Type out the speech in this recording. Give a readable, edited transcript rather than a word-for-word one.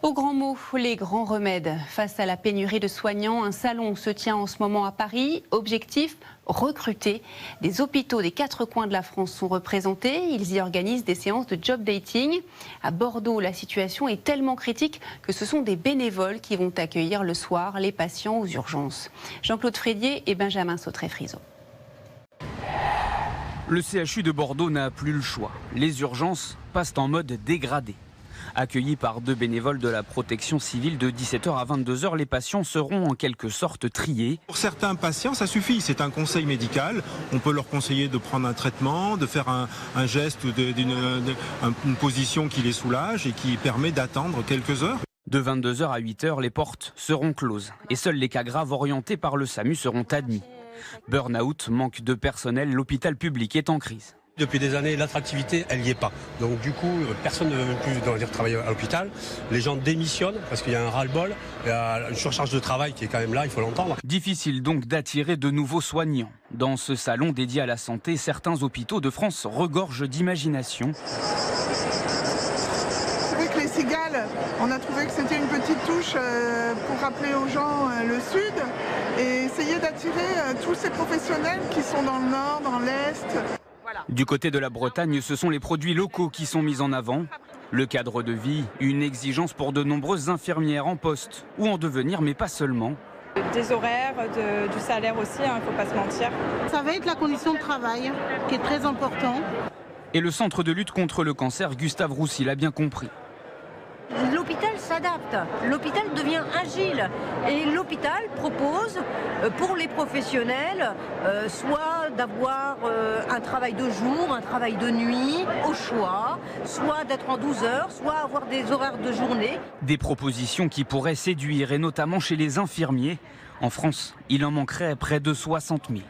Au grand mot, les grands remèdes. Face à la pénurie de soignants, un salon se tient en ce moment à Paris. Objectif, recruter. Des hôpitaux des 4 coins de la France sont représentés. Ils y organisent des séances de job dating. À Bordeaux, la situation est tellement critique que ce sont des bénévoles qui vont accueillir le soir les patients aux urgences. Jean-Claude Frédier et Benjamin Sautré-Friso. Le CHU de Bordeaux n'a plus le choix. Les urgences passent en mode dégradé. Accueillis par 2 bénévoles de la protection civile de 17h à 22h, les patients seront en quelque sorte triés. Pour certains patients, ça suffit, c'est un conseil médical. On peut leur conseiller de prendre un traitement, de faire un geste ou une position qui les soulage et qui permet d'attendre quelques heures. De 22h à 8h, les portes seront closes et seuls les cas graves orientés par le SAMU seront admis. Burn-out, manque de personnel, l'hôpital public est en crise. Depuis des années, l'attractivité, elle n'y est pas. Donc du coup, personne ne veut plus travailler à l'hôpital. Les gens démissionnent parce qu'il y a un ras-le-bol, il y a une surcharge de travail qui est quand même là, il faut l'entendre. Difficile donc d'attirer de nouveaux soignants. Dans ce salon dédié à la santé, certains hôpitaux de France regorgent d'imagination. C'est vrai que les cigales, on a trouvé que c'était une petite touche pour rappeler aux gens le Sud et essayer d'attirer tous ces professionnels qui sont dans le Nord, dans l'Est. Du côté de la Bretagne, ce sont les produits locaux qui sont mis en avant. Le cadre de vie, une exigence pour de nombreuses infirmières en poste ou en devenir, mais pas seulement. Des horaires, du salaire aussi, il ne faut pas se mentir. Ça va être la condition de travail qui est très important. Et le centre de lutte contre le cancer, Gustave Roussy, l'a bien compris. L'hôpital s'adapte, l'hôpital devient agile et l'hôpital propose pour les professionnels soit d'avoir un travail de jour, un travail de nuit au choix, soit d'être en 12 heures, soit avoir des horaires de journée. Des propositions qui pourraient séduire et notamment chez les infirmiers. En France, il en manquerait près de 60 000.